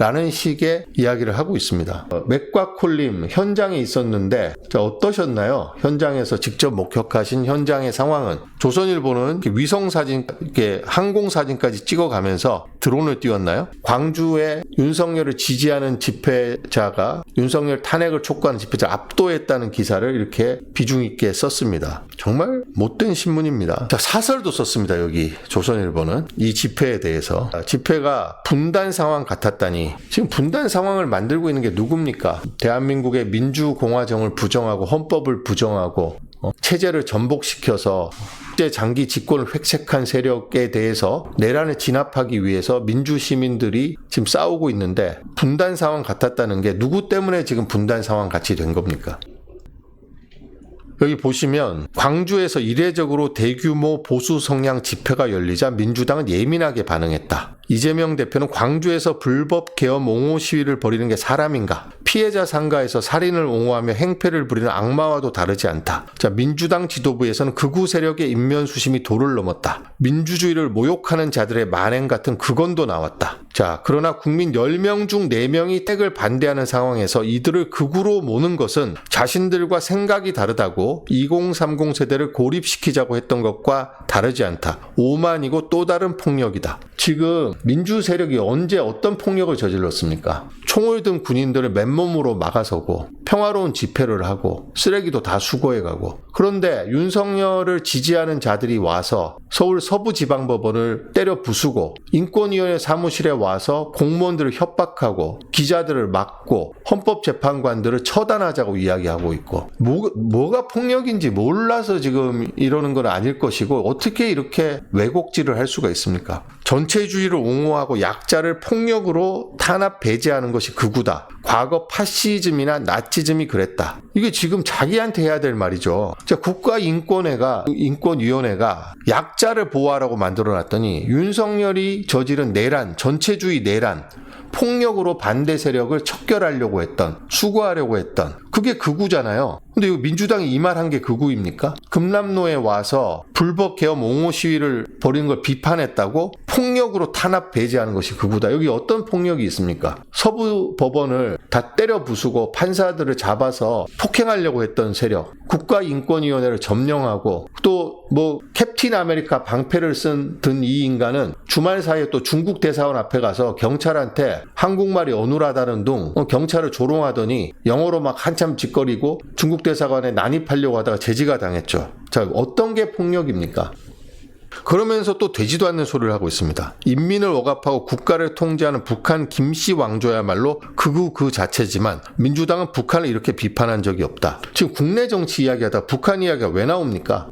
라는 식의 이야기를 하고 있습니다. 맥과콜님 현장에 있었는데 어떠셨나요? 현장에서 직접 목격하신 현장의 상황은? 조선일보는 위성 사진, 이렇게 항공 사진까지 찍어가면서 드론을 띄웠나요? 광주에 윤석열을 지지하는 집회자가 윤석열 탄핵을 촉구하는 집회자를 압도했다는 기사를 이렇게 비중 있게 썼습니다. 정말 못된 신문입니다. 자, 사설도 썼습니다. 여기 조선일보는 이 집회에 대해서. 집회가 분단 상황 같았다니. 지금 분단 상황을 만들고 있는 게 누굽니까? 대한민국의 민주공화정을 부정하고 헌법을 부정하고 체제를 전복시켜서 장기 집권을 획책한 세력에 대해서 내란을 진압하기 위해서 민주 시민들이 지금 싸우고 있는데, 분단 상황 같았다는 게 누구 때문에 지금 분단 상황 같이 된 겁니까? 여기 보시면 광주에서 이례적으로 대규모 보수 성향 집회가 열리자 민주당은 예민하게 반응했다. 이재명 대표는 광주에서 불법 계엄 옹호 시위를 벌이는 게 사람인가? 피해자 상가에서 살인을 옹호하며 행패를 부리는 악마와도 다르지 않다. 자, 민주당 지도부에서는 극우 세력의 인면수심이 도를 넘었다. 민주주의를 모욕하는 자들의 만행 같은 극언도 나왔다. 자, 그러나 국민 10명 중 4명이 택을 반대하는 상황에서 이들을 극우로 모는 것은 자신들과 생각이 다르다고 2030 세대를 고립시키자고 했던 것과 다르지 않다. 오만이고 또 다른 폭력이다. 지금 민주 세력이 언제 어떤 폭력을 저질렀습니까? 총을 든 군인들을 맨몸으로 막아서고 평화로운 집회를 하고 쓰레기도 다 수거해가고, 그런데 윤석열을 지지하는 자들이 와서 서울 서부지방법원을 때려 부수고 인권위원회 사무실에 와서 공무원들을 협박하고 기자들을 막고 헌법재판관들을 처단하자고 이야기하고 있고, 뭐가 폭력인지 몰라서 지금 이러는 건 아닐 것이고, 어떻게 이렇게 왜곡질을 할 수가 있습니까? 전체주의를 옹호하고 약자를 폭력으로 탄압 배제하는 것이 극우다. 과거 파시즘이나 나치즘이 그랬다. 이게 지금 자기한테 해야 될 말이죠. 자, 인권위원회가 약자를 보호하라고 만들어놨더니 윤석열이 저지른 내란, 전체주의 내란, 폭력으로 반대 세력을 척결하려고 했던, 수거하려고 했던, 그게 극우잖아요. 근데 이거 민주당이 이 말 한 게 극우입니까? 금남로에 와서 불법 계엄 옹호 시위를 벌이는 걸 비판했다고 폭력으로 탄압 배제하는 것이 극우다. 여기 어떤 폭력이 있습니까? 서부 법원을 다 때려 부수고 판사들을 잡아서 폭행하려고 했던 세력, 국가인권위원회를 점령하고, 또 캡틴 아메리카 방패를 든 이 인간은 주말 사이에 또 중국 대사관 앞에 가서 경찰한테 한국말이 어눌하다는 둥 경찰을 조롱하더니 영어로 막 한참 짓거리고 중국 대사관에 난입하려고 하다가 제지가 당했죠. 자, 어떤 게 폭력입니까? 그러면서 또 되지도 않는 소리를 하고 있습니다. 인민을 억압하고 국가를 통제하는 북한 김씨 왕조야말로 극우 그 자체지만 민주당은 북한을 이렇게 비판한 적이 없다. 지금 국내 정치 이야기하다 북한 이야기가 왜 나옵니까?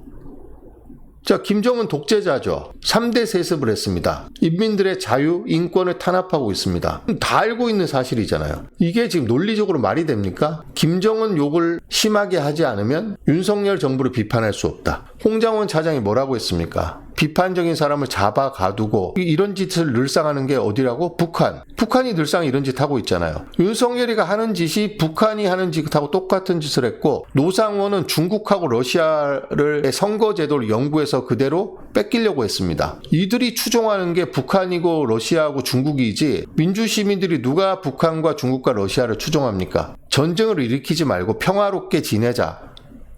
자, 김정은 독재자죠. 3대 세습을 했습니다. 인민들의 자유, 인권을 탄압하고 있습니다. 다 알고 있는 사실이잖아요. 이게 지금 논리적으로 말이 됩니까? 김정은 욕을 심하게 하지 않으면 윤석열 정부를 비판할 수 없다. 홍장원 차장이 뭐라고 했습니까? 비판적인 사람을 잡아 가두고 이런 짓을 늘상 하는 게 어디라고? 북한이 늘상 이런 짓 하고 있잖아요. 윤석열이가 하는 짓이 북한이 하는 짓하고 똑같은 짓을 했고, 노상원은 중국하고 러시아를 선거제도를 연구해서 그대로 뺏기려고 했습니다. 이들이 추종하는 게 북한이고 러시아하고 중국이지, 민주시민들이 누가 북한과 중국과 러시아를 추종합니까? 전쟁을 일으키지 말고 평화롭게 지내자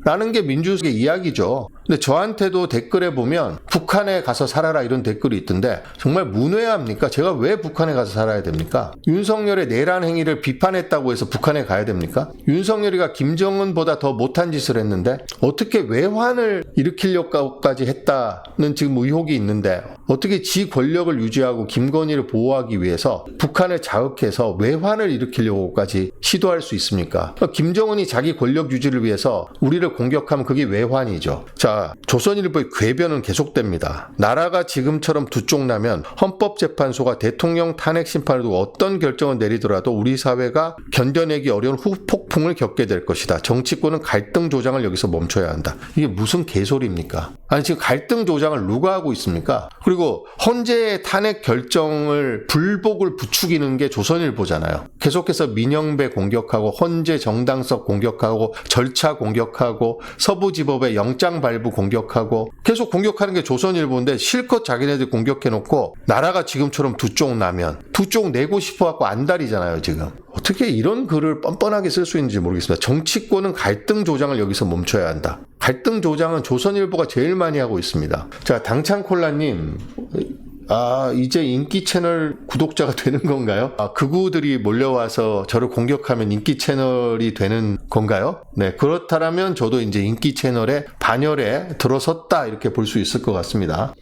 라는 게 민주주의 이야기죠. 근데 저한테도 댓글에 보면 북한에 가서 살아라 이런 댓글이 있던데, 정말 문외합니까? 제가 왜 북한에 가서 살아야 됩니까? 윤석열의 내란 행위를 비판했다고 해서 북한에 가야 됩니까? 윤석열이가 김정은보다 더 못한 짓을 했는데 어떻게 외환을 일으키려고까지 했다는 지금 의혹이 있는데, 어떻게 지 권력을 유지하고 김건희를 보호하기 위해서 북한을 자극해서 외환을 일으키려고까지 시도할 수 있습니까? 김정은이 자기 권력 유지를 위해서 우리를 공격하면 그게 외환이죠. 자, 조선일보의 궤변은 계속됩니다. 나라가 지금처럼 두 쪽 나면 헌법재판소가 대통령 탄핵 심판을 두고 어떤 결정을 내리더라도 우리 사회가 견뎌내기 어려운 후폭풍을 겪게 될 것이다. 정치권은 갈등 조장을 여기서 멈춰야 한다. 이게 무슨 개소리입니까? 아니, 지금 갈등 조장을 누가 하고 있습니까? 그리고 헌재의 탄핵 결정을 불복을 부추기는 게 조선일보잖아요. 계속해서 민영배 공격하고 헌재 정당성 공격하고 절차 공격하고 서부지법의 영장 발부 공격하고 계속 공격하는 게 조선일보인데, 실컷 자기네들 공격해놓고 나라가 지금처럼 두 쪽 나면 두 쪽 내고 싶어갖고 안달이잖아요 지금. 어떻게 이런 글을 뻔뻔하게 쓸 수 있는지 모르겠습니다. 정치권은 갈등 조장을 여기서 멈춰야 한다. 갈등 조장은 조선일보가 제일 많이 하고 있습니다. 자, 당찬콜라님, 이제 인기 채널 구독자가 되는 건가요? 극우들이 몰려와서 저를 공격하면 인기 채널이 되는 건가요? 네, 그렇다면 저도 이제 인기 채널의 반열에 들어섰다 이렇게 볼 수 있을 것 같습니다.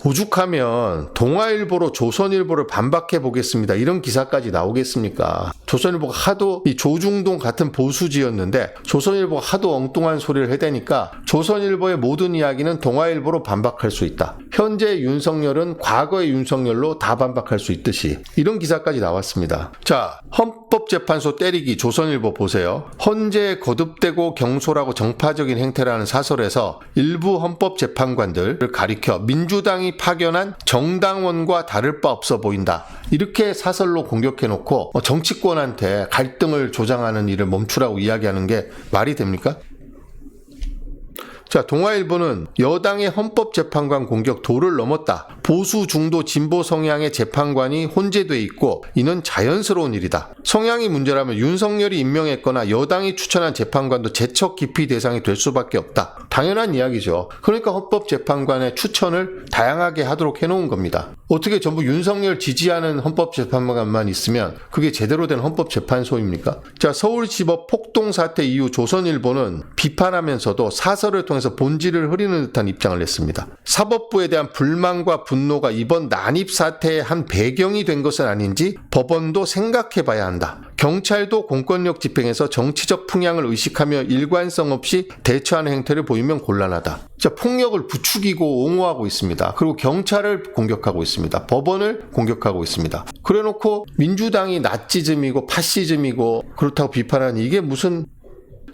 오죽하면 동아일보로 조선일보를 반박해 보겠습니다. 이런 기사까지 나오겠습니까? 조선일보가 하도 이 조중동 같은 보수지였는데 조선일보가 하도 엉뚱한 소리를 해대니까 조선일보의 모든 이야기는 동아일보로 반박할 수 있다. 현재 윤석열은 과거의 윤석열로 다 반박할 수 있듯이 이런 기사까지 나왔습니다. 자, 헌법재판소 때리기 조선일보 보세요. 헌재에 거듭되고 경솔하고 정파적인 행태라는 사설에서 일부 헌법재판관들을 가리켜 민주당이 파견한 정당원과 다를 바 없어 보인다. 이렇게 사설로 공격해놓고 정치권한테 갈등을 조장하는 일을 멈추라고 이야기하는 게 말이 됩니까? 자, 동아일보는 여당의 헌법재판관 공격 도를 넘었다. 보수 중도 진보 성향의 재판관이 혼재돼 있고 이는 자연스러운 일이다. 성향이 문제라면 윤석열이 임명했거나 여당이 추천한 재판관도 재척 기피 대상이 될 수밖에 없다. 당연한 이야기죠. 그러니까 헌법재판관의 추천을 다양하게 하도록 해놓은 겁니다. 어떻게 전부 윤석열 지지하는 헌법재판관만 있으면 그게 제대로 된 헌법재판소입니까? 자, 서울지법 폭동 사태 이후 조선일보는 비판하면서도 사설을 통해서 본질을 흐리는 듯한 입장을 냈습니다. 사법부에 대한 불만과 분노가 이번 난입 사태의 한 배경이 된 것은 아닌지 법원도 생각해봐야 한다. 경찰도 공권력 집행에서 정치적 풍향을 의식하며 일관성 없이 대처하는 행태를 보이면 곤란하다. 자, 폭력을 부추기고 옹호하고 있습니다. 그리고 경찰을 공격하고 있습니다. 법원을 공격하고 있습니다. 그래놓고 민주당이 나치즘이고 파시즘이고 그렇다고 비판하는 이게 무슨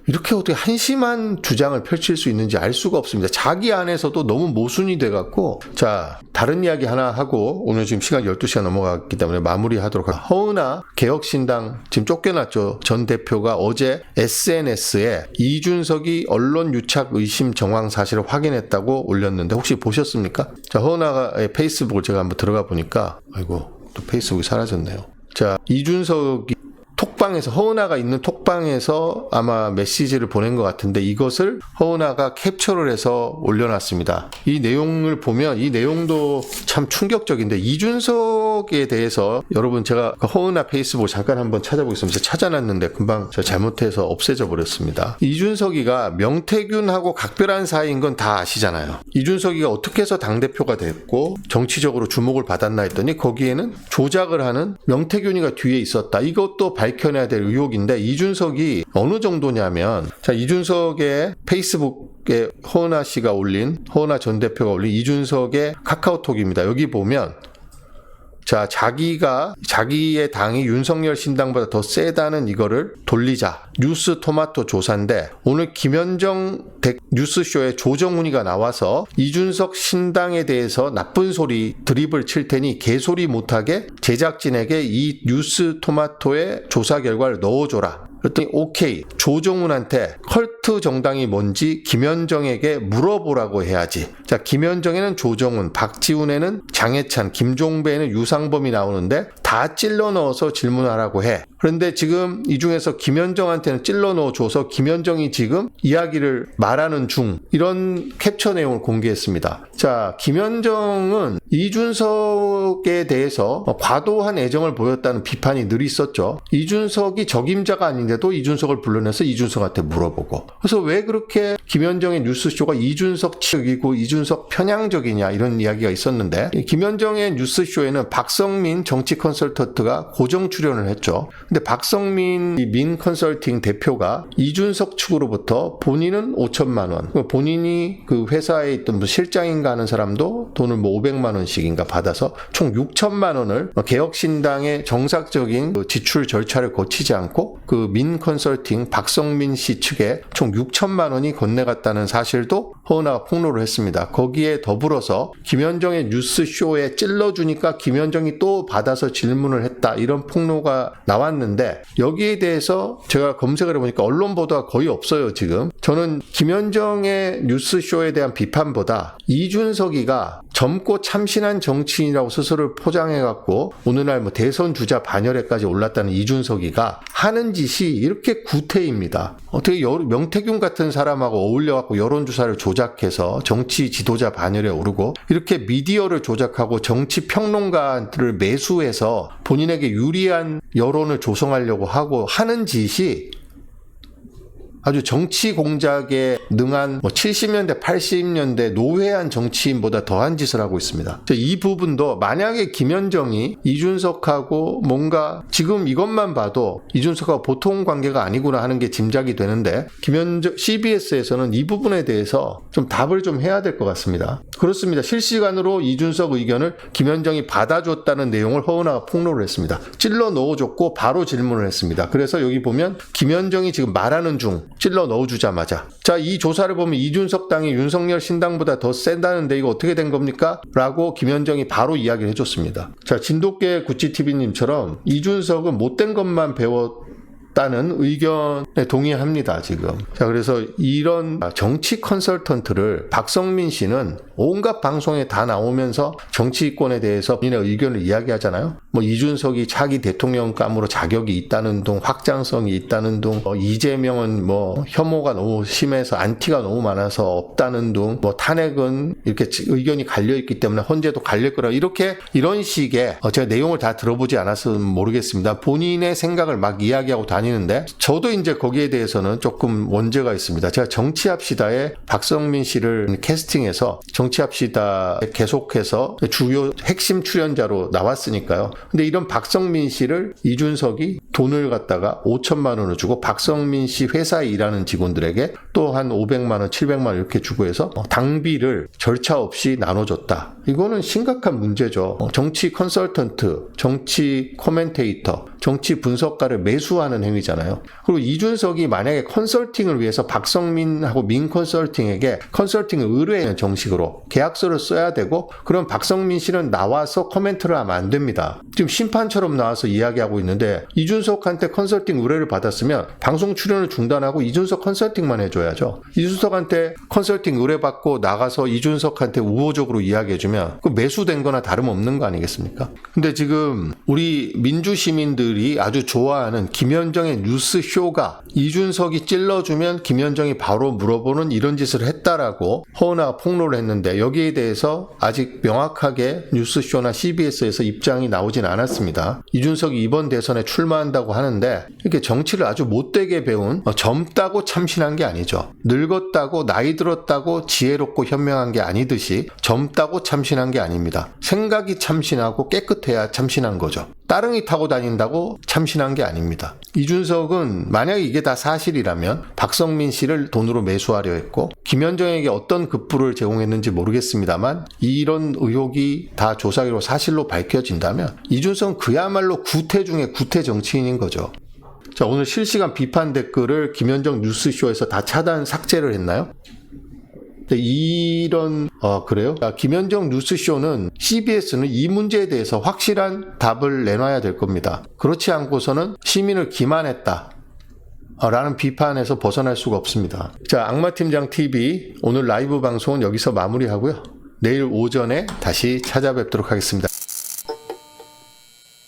이렇게 어떻게 한심한 주장을 펼칠 수 있는지 알 수가 없습니다. 자기 안에서도 너무 모순이 돼갖고. 자, 다른 이야기 하나 하고 오늘 지금 시간 12시가 넘어갔기 때문에 마무리하도록 하겠습니다. 허은하 개혁신당 지금 쫓겨났죠. 전 대표가 어제 SNS에 이준석이 언론 유착 의심 정황 사실을 확인했다고 올렸는데 혹시 보셨습니까? 자, 허은하의 페이스북을 제가 한번 들어가 보니까 아이고 또 페이스북이 사라졌네요. 자, 이준석이 톡방에서 허은하가 있는 톡방에서 아마 메시지를 보낸 것 같은데 이것을 허은하가 캡처를 해서 올려놨습니다. 이 내용을 보면 이 내용도 참 충격적인데 이준석에 대해서 여러분 제가 허은하 페이스북 잠깐 한번 찾아보겠습니다. 찾아놨는데 금방 제가 잘못해서 없애져 버렸습니다. 이준석이가 명태균하고 각별한 사이인 건 다 아시잖아요. 이준석이가 어떻게 해서 당대표가 됐고 정치적으로 주목을 받았나 했더니 거기에는 조작을 하는 명태균이가 뒤에 있었다. 이것도 밝혀내야 될 의혹인데 이준석이 어느 정도냐면 자, 이준석의 페이스북에 허은하 씨가 올린 허은하 전 대표가 올린 이준석의 카카오톡입니다. 여기 보면 자, 자기의 당이 윤석열 신당보다 더 세다는 이거를 돌리자. 뉴스 토마토 조사인데 오늘 김현정 뉴스쇼에 조정훈이가 나와서 이준석 신당에 대해서 나쁜 소리 드립을 칠 테니 개소리 못하게 제작진에게 이 뉴스 토마토의 조사 결과를 넣어줘라. 그랬더니 오케이. 조정훈한테 컬트 정당이 뭔지 김현정에게 물어보라고 해야지. 자, 김현정에는 조정훈, 박지훈에는 장해찬, 김종배에는 유상범이 나오는데 다 찔러 넣어서 질문하라고 해. 그런데 지금 이 중에서 김현정한테는 찔러 넣어줘서 김현정이 지금 이야기를 말하는 중 이런 캡처 내용을 공개했습니다. 자, 김현정은 이준석에 대해서 과도한 애정을 보였다는 비판이 늘 있었죠. 이준석이 적임자가 아닌데도 이준석을 불러내서 이준석한테 물어보고. 그래서 왜 그렇게 김현정의 뉴스쇼가 이준석 측이고 이준석 편향적이냐 이런 이야기가 있었는데 김현정의 뉴스쇼에는 박성민 정치 컨설턴트가 고정 출연을 했죠. 근데 박성민 민 컨설팅 대표가 이준석 측으로부터 본인은 5천만 원, 본인이 그 회사에 있던 실장인가 하는 사람도 돈을 500만 원씩인가 받아서 총 6천만 원을 개혁신당의 정상적인 지출 절차를 거치지 않고 그 민 컨설팅 박성민 씨 측에 총 6천만 원이 건네갔다는 사실도 허은하가 폭로를 했습니다. 거기에 더불어서 김현정의 뉴스쇼에 찔러주니까 김현정이 또 받아서 질문 질문을 했다, 이런 폭로가 나왔는데, 여기에 대해서 제가 검색을 해보니까 언론 보도가 거의 없어요. 지금 저는 김현정의 뉴스쇼에 대한 비판보다 이준석이가 젊고 참신한 정치인이라고 스스로를 포장해갖고 오늘날 뭐 대선 주자 반열에까지 올랐다는 이준석이가 하는 짓이 이렇게 구태입니다. 어떻게 명태균 같은 사람하고 어울려갖고 여론조사를 조작해서 정치 지도자 반열에 오르고, 이렇게 미디어를 조작하고 정치 평론가들을 매수해서 본인에게 유리한 여론을 조성하려고 하고 하는 짓이 아주 정치 공작에 능한 70년대, 80년대 노회한 정치인보다 더한 짓을 하고 있습니다. 이 부분도 만약에 김현정이 이준석하고 뭔가 지금 이것만 봐도 이준석하고 보통 관계가 아니구나 하는 게 짐작이 되는데, 김현정 CBS에서는 이 부분에 대해서 좀 답을 좀 해야 될 것 같습니다. 그렇습니다. 실시간으로 이준석 의견을 김현정이 받아줬다는 내용을 허은하가 폭로를 했습니다. 찔러 넣어줬고 바로 질문을 했습니다. 그래서 여기 보면 김현정이 지금 말하는 중 찔러 넣어주자마자, 자, 이 조사를 보면 이준석 당이 윤석열 신당보다 더 센다는데 이거 어떻게 된 겁니까? 라고 김현정이 바로 이야기를 해줬습니다. 자, 진돗개 구찌TV님처럼 이준석은 못된 것만 배웠다는 의견에 동의합니다, 지금. 자, 그래서 이런 정치 컨설턴트를 박성민 씨는 온갖 방송에 다 나오면서 정치권에 대해서 본인의 의견을 이야기하잖아요. 뭐 이준석이 차기 대통령감으로 자격이 있다는 둥, 확장성이 있다는 둥, 이재명은 뭐 혐오가 너무 심해서 안티가 너무 많아서 없다는 둥, 뭐 탄핵은 이렇게 의견이 갈려있기 때문에 헌재도 갈릴 거라, 이렇게 이런 식의 제가 내용을 다 들어보지 않았으면 모르겠습니다. 본인의 생각을 막 이야기하고 다니는데, 저도 이제 거기에 대해서는 조금 원죄가 있습니다. 제가 정치합시다에 박성민 씨를 캐스팅해서 정치합시다 계속해서 주요 핵심 출연자로 나왔으니까요. 근데 이런 박성민 씨를 이준석이 돈을 갖다가 5천만 원을 주고 박성민 씨 회사에 일하는 직원들에게 또 한 500만 원, 700만 원 이렇게 주고 해서 당비를 절차 없이 나눠줬다. 이거는 심각한 문제죠. 정치 컨설턴트, 정치 코멘테이터, 정치 분석가를 매수하는 행위잖아요. 그리고 이준석이 만약에 컨설팅을 위해서 박성민하고 민컨설팅에게 컨설팅을 의뢰하는 정식으로 계약서를 써야 되고, 그럼 박성민 씨는 나와서 코멘트를 하면 안 됩니다. 지금 심판처럼 나와서 이야기하고 있는데, 이준석한테 컨설팅 의뢰를 받았으면 방송 출연을 중단하고 이준석 컨설팅만 해줘야죠. 이준석한테 컨설팅 의뢰받고 나가서 이준석한테 우호적으로 이야기해주면 그 매수된 거나 다름없는 거 아니겠습니까? 근데 지금 우리 민주시민들이 아주 좋아하는 김현정의 뉴스쇼가 이준석이 찔러주면 김현정이 바로 물어보는 이런 짓을 했다라고 허은하가 폭로를 했는데, 여기에 대해서 아직 명확하게 뉴스쇼나 CBS에서 입장이 나오진 않았습니다. 이준석이 이번 대선에 출마한다고 하는데, 이렇게 정치를 아주 못되게 배운, 젊다고 참신한 게 아니죠. 늙었다고, 나이 들었다고 지혜롭고 현명한 게 아니듯이 젊다고 참신한 게 아닙니다. 생각이 참신하고 깨끗해야 참신한 거죠. 따릉이 타고 다닌다고 참신한 게 아닙니다. 이준석은 만약에 이게 다 사실이라면 박성민 씨를 돈으로 매수하려 했고, 김현정에게 어떤 급부를 제공했는지 모르겠습니다만, 이런 의혹이 다 조사기로 사실로 밝혀진다면 이준석은 그야말로 구태 중에 구태 정치인인 거죠. 자, 오늘 실시간 비판 댓글을 김현정 뉴스쇼에서 다 차단 삭제를 했나요? 이런 그래요? 김현정 뉴스쇼는 CBS는 이 문제에 대해서 확실한 답을 내놔야 될 겁니다. 그렇지 않고서는 시민을 기만했다 라는 비판에서 벗어날 수가 없습니다. 자, 악마팀장 TV 오늘 라이브 방송은 여기서 마무리하고요. 내일 오전에 다시 찾아뵙도록 하겠습니다.